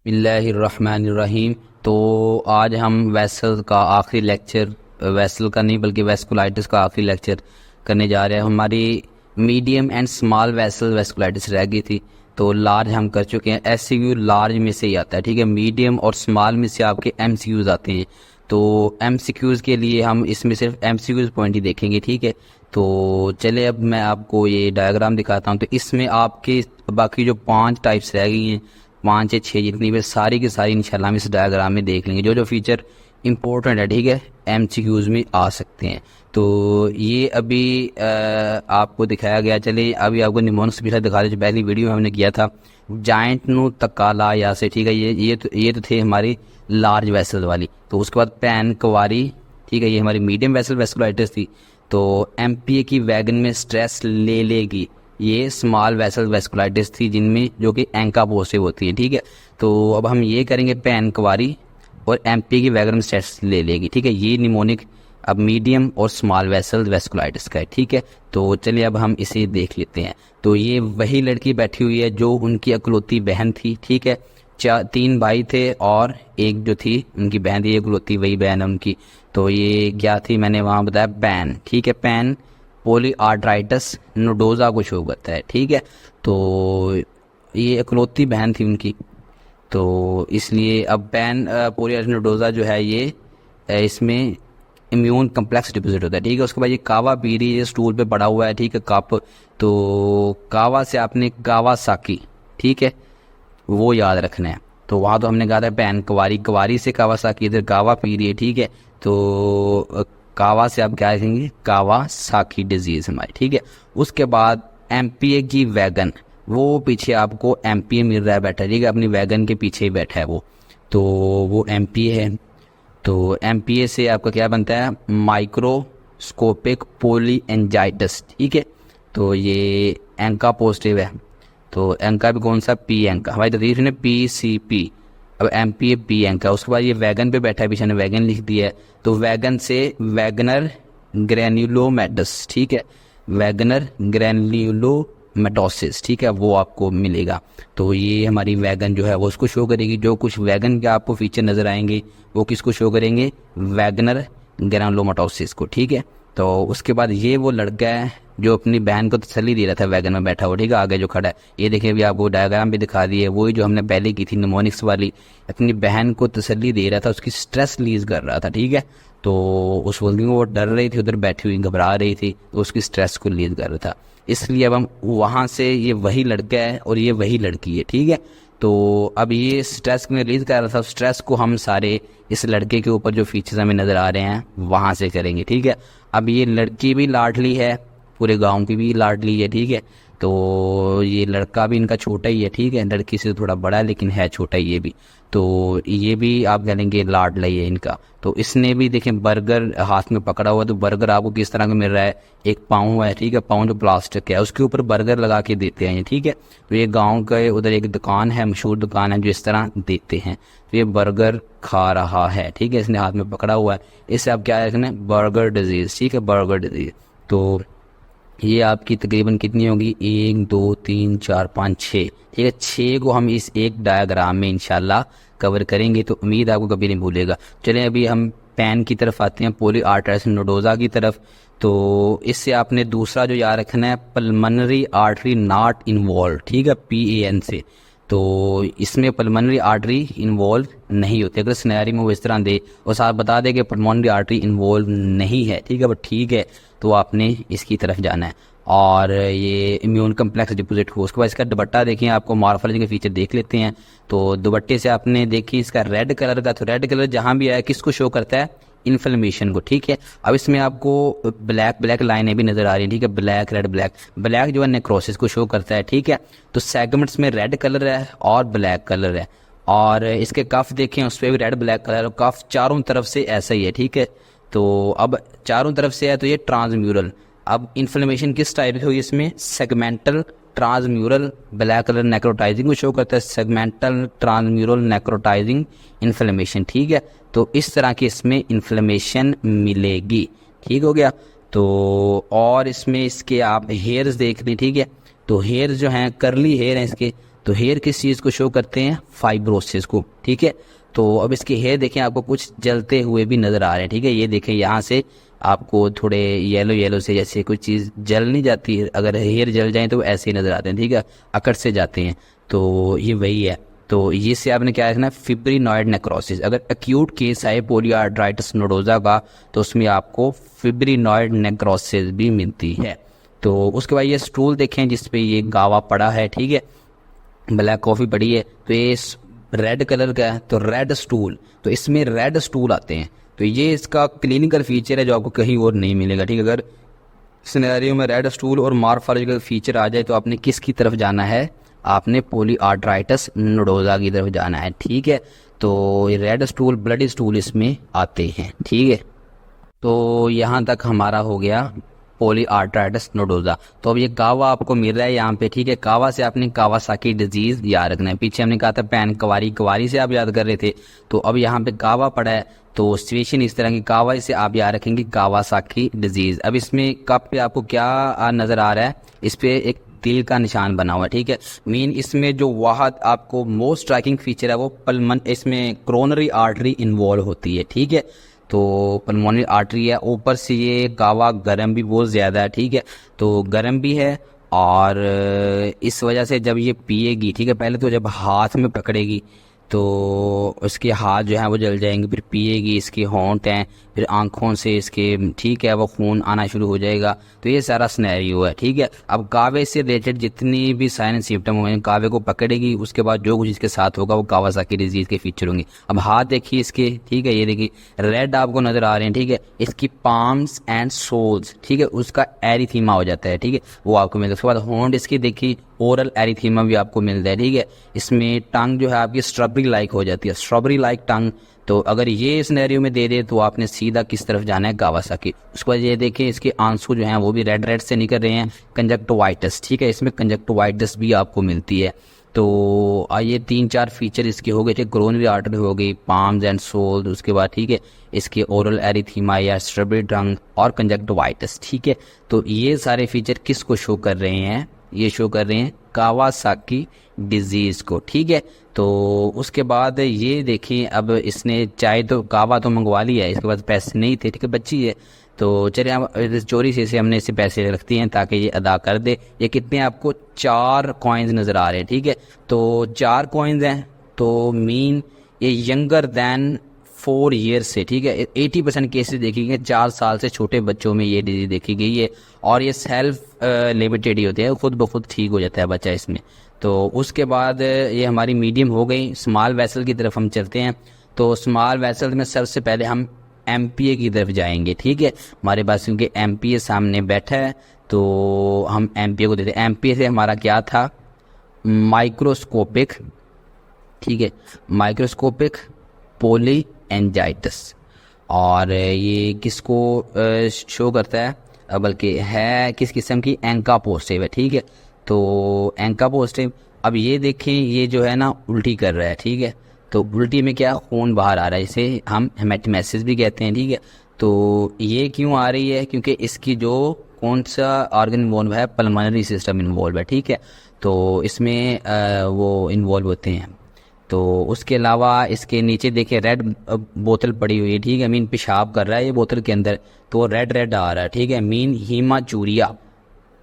बिस्मिल्लाहिर्रहमानिर्रहीम। तो आज हम वेसल का आखिरी लेक्चर, वेसल का नहीं बल्कि वेस्कुलाइटिस का आखिरी लेक्चर करने जा रहे हैं। हमारी मीडियम एंड स्मॉल वेस्कुलाइटिस रह गई थी, तो लार्ज हम कर चुके हैं। एमसीक्यू लार्ज में से ही आता है, ठीक है। मीडियम और स्मॉल में से आपके एमसीक्यूज आते हैं। तो एमसीक्यूज के लिए हम इसमें सिर्फ एमसीक्यूज पॉइंट ही देखेंगे, ठीक है। तो चले अब मैं आपको ये डायग्राम दिखाता हूँ। तो इसमें आपके बाकी जो 5 टाइप्स रह गई हैं, 5 या 6 जितनी भी, सारी की सारी इंशाल्लाह हम इस डायग्राम में देख लेंगे। जो जो फीचर इंपॉर्टेंट है, ठीक है, एमसीक्यूज में आ सकते हैं। तो ये अभी आपको दिखाया गया। चलिए अभी आपको निमोनिक्स भी दिखा दे, जो पहली वीडियो में हमने किया था। जाइंट नु तकाला या से, ठीक है। ये तो थे हमारी लार्ज वेसल वाली। तो उसके बाद पैन कवारी, ठीक है, ये हमारी मीडियम वेसल वेस्कुलाइटिस थी। तो एमपीए की वैगन में स्ट्रेस ले लेगी, ये स्मॉल वेसल वेस्कुलाइटिस थी, जिनमें जो कि एंका पॉजिटिव होती है, ठीक है। तो अब हम ये करेंगे पैन कवारी और एमपीए की वैगन में स्ट्रेस ले लेगी, ठीक है। ये निमोनिक अब मीडियम और स्मॉल वेसल वेस्कुलाइटिस का है, ठीक है। तो चलिए अब हम इसे देख लेते हैं। तो ये वही लड़की बैठी हुई है जो उनकी अकलौती बहन थी, ठीक है। 3 भाई थे और एक जो थी उनकी बहन थी, अकलौती वही बहन है उनकी। तो ये क्या थी, मैंने वहाँ बताया पैन, ठीक है। पैन पॉलीआर्ट्राइटिस नोडोजा को शो करता है, ठीक है। तो ये इकलौती बहन थी उनकी, तो इसलिए अब पैन पॉलीआर्ट्राइटिस नोडोजा जो है ये इसमें इम्यून कम्प्लेक्स डिपोजिट होता है, ठीक है। उसके बाद ये कावा पी रही है, स्टूल पे पड़ा हुआ है, ठीक है, कप। तो कावा से आपने कावासाकी, ठीक है, वो याद रखना है। तो वहाँ तो हमने कहा था पैन कवारी, कवारी से कावासाकी, इधर कावा पी रही है, ठीक है। तो कावा से आप क्या लिखेंगे, कावासाकी डिजीज हमारी, ठीक है। उसके बाद एमपीए की वैगन, वो पीछे आपको एमपीए मिल रहा है बैठा, ठीक है, अपनी वैगन के पीछे ही बैठा है वो। तो वो एमपीए है। तो एमपीए से आपका क्या बनता है, माइक्रोस्कोपिक पोली एंजाइटिस, ठीक है। तो ये एंका पॉजिटिव है। तो एंका भी कौन सा, पी एंका, हमारी तरीफ ने पीसीपी। अब एमपीए पी एंका। उसके बाद ये वैगन पे बैठा है, पीछे ने वैगन लिख दिया है। तो वैगन से वैगनर ग्रैन्युलोमेटस, ठीक है, वैगनर ग्रैन्युलोमेटोसिस, ठीक है, वो आपको मिलेगा। तो ये हमारी वैगन जो है वो उसको शो करेगी। जो कुछ वैगन के आपको फीचर नजर आएंगे वो किसको शो करेंगे, वैगनर ग्रैन्युलोमेटोसिस को, ठीक है। तो उसके बाद ये वो लड़का है जो अपनी बहन को तसल्ली दे रहा था वैगन में बैठा हुआ, ठीक है, आगे जो खड़ा है। ये देखिए अभी आपको डायग्राम भी दिखा दी है, वही जो हमने पहले की थी निमोनिक्स वाली। अपनी बहन को तसल्ली दे रहा था, उसकी स्ट्रेस रिलीज कर रहा था, ठीक है। तो उस वक्त वो डर रही थी, उधर बैठी हुई घबरा रही थी, तो उसकी स्ट्रेस को रिलीज कर रहा था। इसलिए अब हम वहाँ से, ये वही लड़का है और ये वही लड़की है, ठीक है। तो अब ये स्ट्रेस में रिलीज कर रहा था, स्ट्रेस को हम सारे इस लड़के के ऊपर जो फीचर्स हमें नजर आ रहे हैं वहाँ से करेंगे, ठीक है। अब ये लड़की भी लाडली है, पूरे गांव की भी लाडली है, ठीक है। तो ये लड़का भी इनका छोटा ही है, ठीक है, लड़की से थोड़ा बड़ा है लेकिन है छोटा ये भी। तो ये भी आप कह लेंगे लाडला ही है इनका। तो इसने भी देखें बर्गर हाथ में पकड़ा हुआ। तो बर्गर आपको किस तरह का मिल रहा है, एक पाँव है, ठीक है, पाँव जो प्लास्टिक है उसके ऊपर बर्गर लगा के देते हैं ये, ठीक है। तो ये गाँव के उधर एक दुकान है, मशहूर दुकान है, जो इस तरह देते हैं। तो ये बर्गर खा रहा है, ठीक है, इसने हाथ में पकड़ा हुआ है। इससे आप क्या रखना है, बर्गर डिजीज, ठीक है, बर्गर डिजीज। तो ये आपकी तकरीबन कितनी होगी, 1 2 3 4 5 6, ठीक है। 6 को हम इस एक डायग्राम में इंशाल्लाह कवर करेंगे, तो उम्मीद आपको कभी नहीं भूलेगा। चलें अभी हम पैन की तरफ आते हैं, पॉलीआर्ट्राइटिस नोडोजा की तरफ। तो इससे आपने दूसरा जो याद रखना है, पल्मोनरी आर्टरी नॉट इन्वॉल्व, ठीक है, PAN से। तो इसमें पल्मोनरी आर्टरी इन्वॉल्व नहीं होती। अगर सिनेरियो में वो इस तरह दे और साथ बता दे कि पल्मोनरी आर्टरी इन्वॉल्व नहीं है, ठीक है, बट ठीक है, तो आपने इसकी तरफ जाना है। और ये इम्यून कम्प्लेक्स डिपोजिट हो। उसके बाद इसका दुपट्टा देखें, आपको मॉर्फोलॉजी के फीचर देख लेते हैं। तो दुपट्टे से आपने देखिए इसका रेड कलर का, तो रेड कलर जहाँ भी आया किसको शो करता है, इन्फ्लेमेशन को, ठीक है। अब इसमें आपको ब्लैक लाइनें भी नजर आ रही है, ठीक है, ब्लैक रेड ब्लैक। ब्लैक जो है नेक्रोसिस को शो करता है, ठीक है। तो सेगमेंट्स में रेड कलर है और ब्लैक कलर है। और इसके कफ देखें, उस पर भी रेड ब्लैक कलर, और कफ चारों तरफ से ऐसा ही है, ठीक है। तो अब चारों तरफ से है तो ये ट्रांसम्यूरल। अब इन्फ्लेमेशन किस टाइप की हुई इसमें, segmental transmural, black colour necrotising को शो करता है, सेगमेंटल ट्रांसम्यूरल नेक्रोटाइजिंग इन्फ्लेमेशन, ठीक है। तो इस तरह की इसमें इन्फ्लेमेशन मिलेगी, ठीक हो गया। तो और इसमें इसके आप हेयर्स देख लें, ठीक है। तो हेयर्स जो हैं करली हेयर हैं इसके, तो हेयर किस चीज़ को शो करते हैं, फाइब्रोसिस को, ठीक है। तो अब इसके हेयर देखें, आपको कुछ जलते हुए भी नज़र आ रहे हैं, ठीक है। ये देखें यहाँ से आपको थोड़े येलो येलो से जैसे कोई चीज़ जल नहीं जाती है, अगर हेयर जल जाए तो ऐसे ही नज़र आते हैं, ठीक है, अकड़ से जाते हैं, तो ये वही है। तो ये से आपने क्या रखना है, फिब्रिनॉइड नेक्रोसिस। अगर एक्यूट केस है पोलीआर्ट्राइटिस नोडोजा का तो उसमें आपको फिब्रिनॉइड नेक्रोसिस भी मिलती है। तो उसके बाद ये स्टूल देखें जिसपे ये गावा पड़ा है, ठीक है, ब्लैक कॉफ़ी पड़ी है, तो ये रेड कलर का है, तो रेड स्टूल, तो इसमें रेड स्टूल आते हैं। तो ये इसका क्लिनिकल फीचर है जो आपको कहीं और नहीं मिलेगा, ठीक है। अगर सिनेरियो में रेड स्टूल और मॉर्फोलॉजिकल फीचर आ जाए तो आपने किसकी तरफ जाना है, आपने पोलीआर्ट्राइटिस नोडोजा की तरफ जाना है, ठीक है। तो ये रेड स्टूल, ब्लडी स्टूल इसमें आते हैं, ठीक है। तो यहाँ तक हमारा हो गया पोलीआर्ट्राइटिस नोडोजा। तो अब ये कावा आपको मिल रहा है यहाँ पे, ठीक है। कावा से आपने कावासाकी डिजीज याद रखना है। पीछे हमने कहा था पैन कवारी, कवारी से आप याद कर रहे थे, तो अब यहाँ पे कावा पड़ा है, तो सिचुएशन इस तरह की, कावा से आप याद रखेंगे कावासाकी डिजीज। अब इसमें कप पे आपको क्या नजर आ रहा है, इस पे एक तिल का निशान बना हुआ है, ठीक है। मीन इसमें जो वाहद आपको मोस्ट स्ट्राइकिंग फीचर है वो पल्मन, इसमें क्रोनरी आर्टरी इन्वॉल्व होती है, ठीक है। तो पल्मोनरी आर्टरी है, ऊपर से ये कावा गर्म भी बहुत ज़्यादा है, ठीक है। तो गर्म भी है और इस वजह से जब ये पिएगी, ठीक है, पहले तो जब हाथ में पकड़ेगी तो उसके हाथ जो है वो जल जाएंगे, फिर पिएगी, इसके होंठ हैं, फिर आंखों से इसके, ठीक है, वो खून आना शुरू हो जाएगा। तो ये सारा सिनेरियो है, ठीक है। अब कावे से रिलेटेड जितनी भी साइन सिम्टम हुए, कावे को पकड़ेगी, उसके बाद जो कुछ इसके साथ होगा वो कावासाकी डिजीज के फीचर होंगे। अब हाथ देखिए इसके, ठीक है, ये देखिए रेड आपको नजर आ रहे हैं, ठीक है। इसकी पाम्स एंड सोल्स, ठीक है, उसका एरिथीमा हो जाता है, ठीक है, वो आपको मिलता है। उसके बाद होंठ इसकी देखिए, ओरल एरिथीमा भी आपको मिलता है, ठीक है। इसमें टंग जो है आपकी स्ट्रॉबेरी लाइक हो जाती है, स्ट्रॉबेरी लाइक टंग। तो अगर ये सिनेरियो में दे दे तो आपने सीधा किस तरफ जाना है, कावासाकी। उसके बाद ये देखिए इसके आंसू जो हैं वो भी रेड रेड से निकल रहे हैं, कंजक्टिवाइटिस, ठीक है, इसमें कंजक्टिवाइटिस भी आपको मिलती है। तो ये 3-4 फीचर इसके हो गए, ठीक, कोरोनरी आर्टरी हो गई, पाम्स एंड सोल, उसके बाद ठीक है इसके ओरल एरिथीमा या स्ट्रॉबेरी टंग और कंजक्टिवाइटिस, ठीक है। तो ये सारे फीचर किसको शो कर रहे हैं, ये शो कर रहे हैं कावासाकी डिजीज को, ठीक है। तो उसके बाद ये देखें, अब इसने चाय तो कावा तो मंगवा लिया है, इसके बाद पैसे नहीं थे, ठीक है, बच्ची है, तो चलिए हम चोरी से हमने इसे पैसे रखती हैं ताकि ये अदा कर दे। ये कितने आपको 4 कॉइन्स नज़र आ रहे हैं, ठीक है। तो 4 कॉइन्स हैं, तो मीन ये यंगर दैन 4 ईयर्स से, ठीक है, 80% केसेस देखी गए 4 साल से छोटे बच्चों में ये डिजीज देखी गई है। और ये सेल्फ लिमिटेड ही होते हैं, खुद ब खुद ठीक हो जाता है बच्चा इसमें। तो उसके बाद ये हमारी मीडियम हो गई, स्मॉल वेसल की तरफ हम चलते हैं। तो स्मॉल वेसल में सबसे पहले हम एमपीए की तरफ जाएंगे, ठीक है। हमारे पास क्योंकि एमपीए सामने बैठा है तो हम एमपीए को देते हैं। एमपीए से हमारा क्या था, माइक्रोस्कोपिक, ठीक है, माइक्रोस्कोपिक पोली एंजाइटिस। और ये किसको शो करता है, बल्कि है किस किस्म की, एंका पॉजिटिव है, ठीक है। तो एंका पॉजिटिव, अब ये देखें ये जो है ना उल्टी कर रहा है, ठीक है। तो उल्टी में क्या, खून बाहर आ रहा है, इसे हम हेमेटोमेसिस भी कहते हैं, ठीक है। तो ये क्यों आ रही है, क्योंकि इसकी जो कौन सा ऑर्गन इन्वॉल्व है, पल्मोनरी सिस्टम इन्वॉल्व है, ठीक है। तो इसमें वो इन्वॉल्व होते हैं। तो उसके अलावा इसके नीचे देखिए रेड बोतल पड़ी हुई है, ठीक है, मीन पेशाब कर रहा है ये बोतल के अंदर, तो रेड रेड आ रहा है, ठीक है, मीन हीमाचूरिया।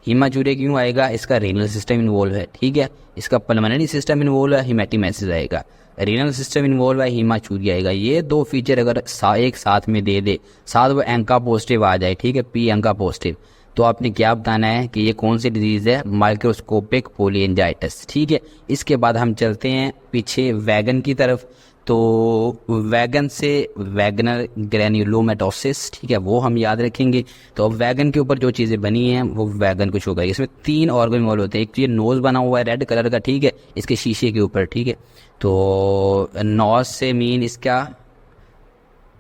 हीमाचूरिया क्यों आएगा, इसका रीनल सिस्टम इन्वॉल्व है, ठीक है, इसका पल्मोनरी सिस्टम इन्वॉल्व है, हेमेटोमेसिस आएगा, रीनल सिस्टम इन्वॉल्व है, हीमाचूरिया आएगा। ये 2 फीचर अगर एक साथ में दे दे, साथ वो एंका पॉजिटिव आ जाए, ठीक है, पी एंका पॉजिटिव, तो आपने क्या बताना है कि ये कौन सी डिजीज है, माइक्रोस्कोपिक पोलिएंजाइटिस, ठीक है। इसके बाद हम चलते हैं पीछे वैगन की तरफ। तो वैगन से वैगनर ग्रैन्युलोमेटोसिस, ठीक है, वो हम याद रखेंगे। तो अब वैगन के ऊपर जो चीज़ें बनी हैं वो वैगन को शो करेगी। इसमें 3 ऑर्गन इन्वॉल्व होते हैं। एक तो ये नोज़ बना हुआ है रेड कलर का, ठीक है, इसके शीशे के ऊपर, ठीक है। तो नोज से मीन इसका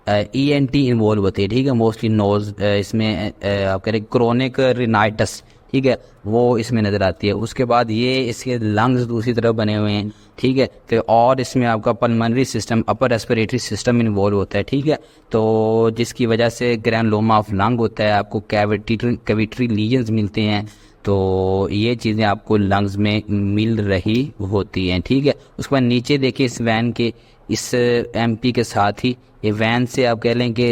ENT इन्वॉल्व होती है, ठीक है, मोस्टली नोज, इसमें आप कह रहे क्रोनिक रिनाइटस, ठीक है, वो इसमें नज़र आती है। उसके बाद ये इसके लंग्स दूसरी तरफ बने हुए हैं, ठीक है। तो और इसमें आपका pulmonary system, upper respiratory system involve होता है, ठीक है। तो जिसकी वजह से ग्रैनुलोमा ऑफ लंग होता है, आपको कैविटरी लीजन्स मिलते हैं। तो ये चीज़ें आपको लंग्स में मिल रही होती हैं, ठीक है। उसके बाद नीचे देखिए इस वैन के, इस एमपी के साथ ही ये वैन से आप कह लें कि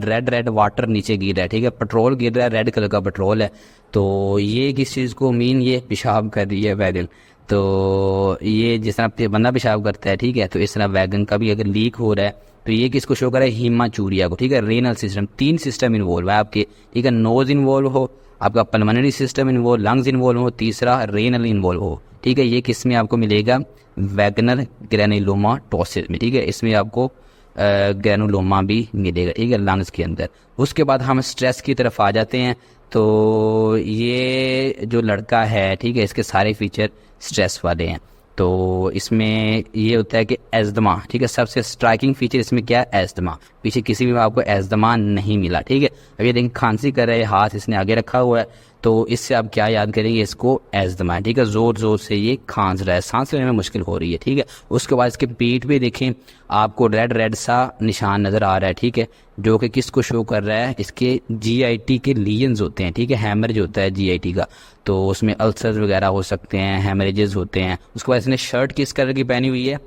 रेड रेड वाटर नीचे गिर रहा है, ठीक है, पेट्रोल गिर रहा है, रेड कलर का पेट्रोल है। तो ये किस चीज़ को मीन, ये पेशाब कर रही है वैगन। तो ये जिस तरह बंदा पेशाब करता है, ठीक है, तो इस तरह वैगन का भी अगर लीक हो रहा है तो ये किसको शो कर रहा है, हीमाचूरिया को, ठीक है। रेनल सिस्टम, 3 सिस्टम इन्वॉल्व है आपके, ठीक है। नोज इन्वॉल्व हो, आपका pulmonary system involve, lungs involve हो, तीसरा रेनल इन्वॉल्व हो, ठीक है। ये किस में आपको मिलेगा, वैगनर ग्रैनुलोमाटोसिस में, ठीक है। इसमें आपको ग्रैनुलोमा भी मिलेगा, ठीक है, लंग्स के अंदर। उसके बाद हम स्ट्रेस की तरफ आ जाते हैं। तो ये जो लड़का है, ठीक है, इसके सारे फीचर स्ट्रेस वाले हैं। तो इसमें ये होता है कि एज़मा, ठीक है, सबसे स्ट्राइकिंग फीचर इसमें क्या है, एज़मा। पीछे किसी भी में आपको एज़मा नहीं मिला, ठीक है। अब ये देखिए खांसी कर रहा है, हाथ इसने आगे रखा हुआ है, तो इससे आप क्या याद करेंगे, इसको एज़मा, ठीक है। ज़ोर ज़ोर से ये खांस रहा है, सांस लेने में मुश्किल हो रही है, ठीक है। उसके बाद इसके पीठ पे देखें आपको रेड रेड सा निशान नज़र आ रहा है, ठीक है, जो कि किसको शो कर रहा है, इसके जीआईटी के लीजन्स होते हैं, ठीक है। हैमरेज होता है जीआईटी का, तो उसमें अल्सर्स वगैरह हो सकते हैं, हैमरेजेस होते हैं। उसके बाद इसने शर्ट किस कलर की पहनी हुई है,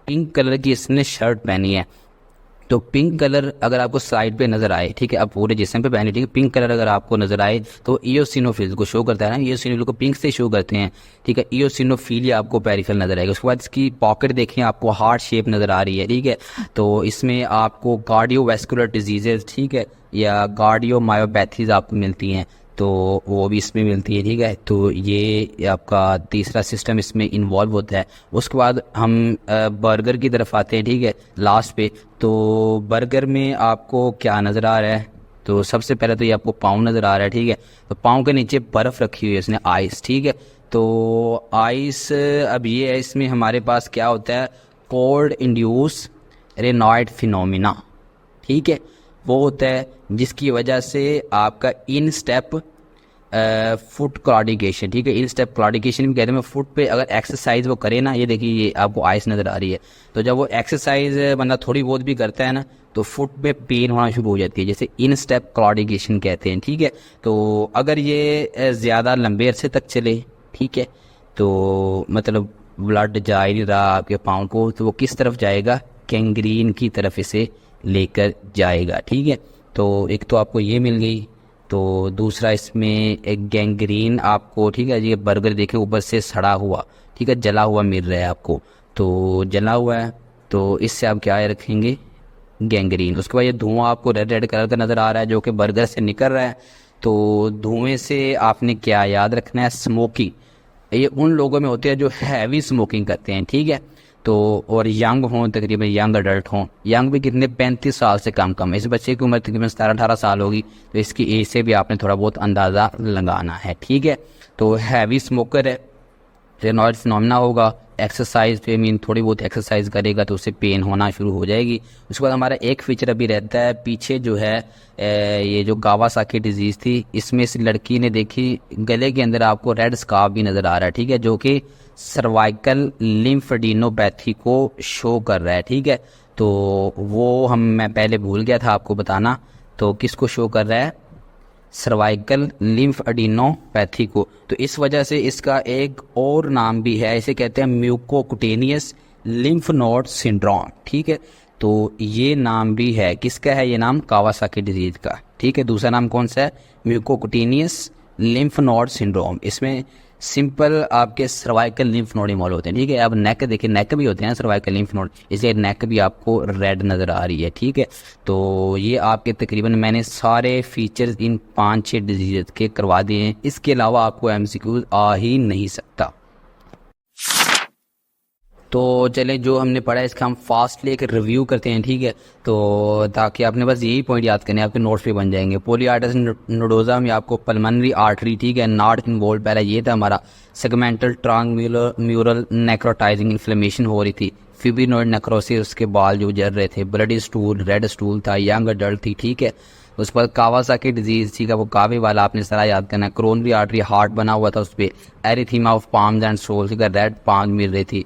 पिंक कलर की इसने शर्ट पहनी है। तो पिंक कलर अगर आपको साइड पे नजर आए, ठीक है, अब पूरे जिस्म पे पहने, ठीक है, पिंक कलर अगर आपको नजर आए तो इयोसिनोफिल को शो करता है ना, इयोसिनोफिल को पिंक से शो करते हैं, ठीक है। इयोसिनोफिलिया आपको पेरिफेरल नजर आएगा। उसके बाद इसकी पॉकेट देखें, आपको हार्ट शेप नजर आ रही है, ठीक है। तो इसमें आपको कार्डियोवैस्कुलर डिजीजेज, ठीक है, या कार्डियोमायोपैथीज आपको मिलती हैं, तो वो भी इसमें मिलती है, ठीक है। तो ये आपका तीसरा सिस्टम इसमें इन्वॉल्व होता है। उसके बाद हम बर्गर की तरफ आते हैं, ठीक है, लास्ट पे। तो बर्गर में आपको क्या नज़र आ रहा है, तो सबसे पहले तो ये आपको पाँव नज़र आ रहा है, ठीक है। तो पाँव के नीचे बर्फ़ रखी हुई है इसने, आइस, ठीक है। तो आइस अब ये है, इसमें हमारे पास क्या होता है, कोल्ड इंड्यूस रेनॉइड फिनोमिना, ठीक है, वो होता है जिसकी वजह से आपका इन स्टेप फुट क्लॉडिकेशन, ठीक है, इन स्टेप क्लॉडिकेशन भी कहते हैं। फुट पे अगर एक्सरसाइज वो करे ना, ये देखिए ये आपको आइस नज़र आ रही है, तो जब वो एक्सरसाइज बंदा थोड़ी बहुत भी करता है ना, तो फुट पे पेन होना शुरू हो जाती है, जैसे इन स्टेप क्लॉडिकेशन कहते हैं, ठीक है। तो अगर ये ज़्यादा लंबे अरसे तक चले, ठीक है, तो मतलब ब्लड जा ही नहीं रहा आपके पाँव को, तो वो किस तरफ जाएगा, गैंग्रीन की तरफ इसे लेकर जाएगा, ठीक है। तो एक तो आपको ये मिल गई, तो दूसरा इसमें एक गैंग्रीन आपको, ठीक है, ये बर्गर देखे ऊपर से सड़ा हुआ, ठीक है, जला हुआ मिल रहा है आपको, तो जला हुआ है, तो इससे आप क्या रखेंगे, गैंग्रीन। उसके बाद ये धुआं आपको रेड रेड कलर का नज़र आ रहा है जो कि बर्गर से निकल रहा है, तो धुएं से आपने क्या याद रखना है, स्मोकिंग। ये उन लोगों में होते हैं जो हैवी स्मोकिंग करते हैं, ठीक है। तो और यंग हों, तकरीबन यंग अडल्ट हों, यंग भी कितने 35 साल से कम इस बच्चे की उम्र तकरीबन 17-18 साल होगी, तो इसकी एज से भी आपने थोड़ा बहुत अंदाज़ा लगाना है, ठीक है। तो हैवी स्मोकर है, रेनॉइड फिनोमिना होगा, एक्सरसाइज पे मीन थोड़ी बहुत एक्सरसाइज करेगा तो उससे पेन होना शुरू हो जाएगी। उसके बाद हमारा एक फीचर अभी रहता है पीछे जो है, ये जो कावासाकी डिजीज़ थी, इसमें इस लड़की ने देखी गले के अंदर आपको रेड स्कार्फ भी नज़र आ रहा है, ठीक है, जो कि सर्वाइकल लिम्फेडिनोपैथी को शो कर रहा है, ठीक है। तो वो मैं पहले भूल गया था आपको बताना, तो किसको शो कर रहा है, सर्वाइकल लिम्फेडिनोपैथी को। तो इस वजह से इसका एक और नाम भी है, इसे कहते हैं म्यूकोकुटेनियस लिम्फ नोड सिंड्रोम, ठीक है। तो ये नाम भी है, किसका है ये नाम, कावासाकी डिजीज का, ठीक है। दूसरा नाम कौन सा है, म्यूकोकुटेनियस लिम्फ नोड सिंड्रोम। इसमें सिंपल आपके सर्वाइकल लिम्फ नोड इन्वॉल्व होते हैं, ठीक है। अब नेक देखिए, नेक भी होते हैं सर्वाइकल लिम्फ नोड, इसलिए नेक भी आपको रेड नज़र आ रही है, ठीक है। तो ये आपके तकरीबन मैंने सारे फीचर्स इन 5-6 डिजीज के करवा दिए हैं, इसके अलावा आपको एमसीक्यू आ ही नहीं सकता। तो चलें, जो हमने पढ़ा है इसका हम फास्टली एक रिव्यू करते हैं, ठीक है। तो ताकि आपने बस यही पॉइंट याद करने, आपके नोट्स पे बन जाएंगे। पोलियार्टस नोडोजा में आपको पल्मोनरी आर्टरी, ठीक है, नॉट इन्वॉल्व, पहला ये था हमारा। सेगमेंटल ट्रांगम्यूरल नेक्रोटाइजिंग इन्फ्लेमेशन हो रही थी, फिब्रिनोइड नेक्रोसिस, उसके बाल जो जल रहे थे, ब्लडी स्टूल, रेड स्टूल था, यंग अडल्ट थी, ठीक है। उस पर कावासाकी डिजीज, ठीक है, वो कावे वाला आपने सारा याद करना है। क्रोनरी आर्टरी हार्ट बना हुआ था, उस पर erythema of palms and soles, ठीक है, रेड पाम मिल रही थी।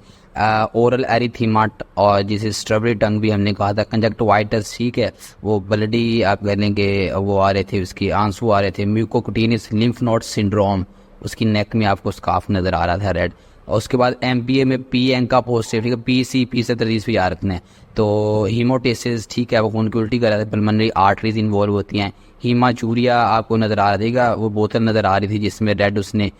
ओरल एरिथीमा, और जिसे स्ट्रॉबेरी टंग भी हमने कहा था। कंजक्टिवाइटिस, ठीक है, वो ब्लडी आप कह लेंगे वो आ रहे थे, उसकी आंसू आ रहे थे। म्यूकोकुटेनियस लिम्फ नोड सिंड्रोम उसकी नेक में आपको स्कार्फ नज़र आ रहा था रेड। और उसके बाद MPA में PN का पॉजिटिव, ठीक है, PC से 30 पे याद रखना है। तो हीमोटेसिस, ठीक है, वो खून की उल्टी कर रहा था, पल्मोनरी आर्टरीज इन्वॉल्व होती हैं। हीमाचूरिया आपको नज़र आ रहा था, वो बोतल नज़र आ रही थी जिसमें रेड उसने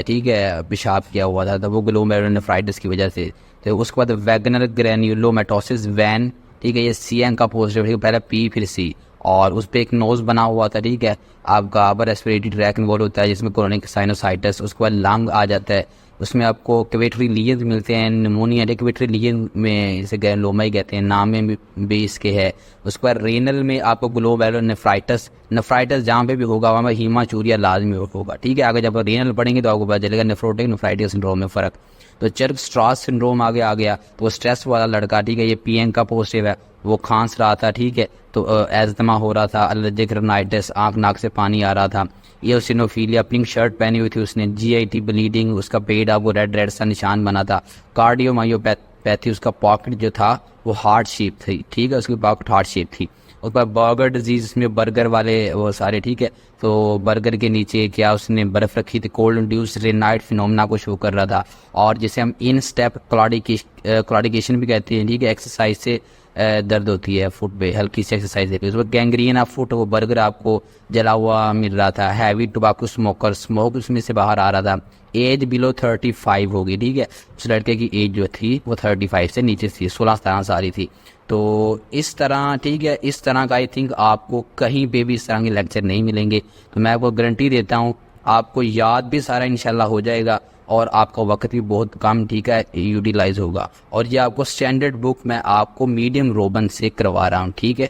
ठीक है पेशाब किया हुआ था, तो वो ग्लोमेरुलोनेफ्राइटिस की वजह से। तो उसके बाद वैगनर ग्रैन्युलोमेटोसिस वैन, ठीक है, ये CN का पॉजिटिव, ठीक है, पहले P फिर C, और उस पर एक नोज़ बना हुआ था, ठीक है। आपका अपर रेस्पिरेटरी ट्रैक इन्वॉल्व होता है जिसमें क्रोनिक साइनोसाइटिस। उसके बाद लंग आ जाता है, उसमें आपको कैविटरी लीजन्स मिलते हैं, निमोनिया कैविटरी लीजन में इसे ग्रैनुलोमा ही कहते हैं, नाम में भी इसके है। उसके बाद रेनल में आपको ग्लोमेरुलोनेफ्राइटिस, नेफ्राइटिस जहाँ पे भी होगा वहाँ पर हीमाचूरिया लाजमी होगा, ठीक है। आगे जब रेनल पढ़ेंगे तो आपको पता चलेगा नेफ्रोटिक नेफ्राइटिस सिंड्रोम में फ़र्क। तो चर्क स्ट्रास सिंड्रोम आगे आ गया, तो वो स्ट्रेस वाला लड़का, ठीक है, ये PN का पॉजिटिव है, वो खांस रहा था, ठीक है, तो एजमा हो रहा था, एलर्जिक राइनाइटिस, आँख नाक से पानी आ रहा था, एओसिनोफिलिया, पिंक शर्ट पहनी हुई थी उसने, GIT ब्लीडिंग, उसका पेट आपको रेड सा निशान बना था, कार्डियोमायोपैथी, उसका पॉकेट जो था वो हार्ट शेप थी, ठीक है, उसकी पॉकेट हार्ट शेप थी। उस पर बर्गर डिजीज में बर्गर वाले वो सारे, ठीक है, तो बर्गर के नीचे क्या उसने बर्फ़ रखी थी, कोल्ड इंड्यूस्ड रेनाइट फिनोमेना को शो कर रहा था। और जिसे हम इन स्टेप क्लॉडिकेशन भी कहते हैं, ठीक है, एक्सरसाइज से दर्द होती है फुट पे, हल्की सी एक्सरसाइज है, उसमें गैंग्रीन ऑफ फुट, वो बर्गर आपको जला हुआ मिल रहा था। हैवी टोबैको स्मोकर, स्मोक उसमें से बाहर आ रहा था। एज बिलो 35 होगी, ठीक है, उस लड़के की एज जो थी वो 35 से नीचे थी, 16-17 साल थी। तो इस तरह, ठीक है, इस तरह का आई थिंक आपको कहीं पे भी इस तरह के लेक्चर नहीं मिलेंगे। तो मैं आपको गारंटी देता हूँ आपको याद भी सारा इंशाल्लाह हो जाएगा, और आपका वक्त भी बहुत कम, ठीक है, यूटिलाइज होगा। और ये आपको स्टैंडर्ड बुक मैं आपको मीडियम रोबन से करवा रहा हूँ, ठीक है।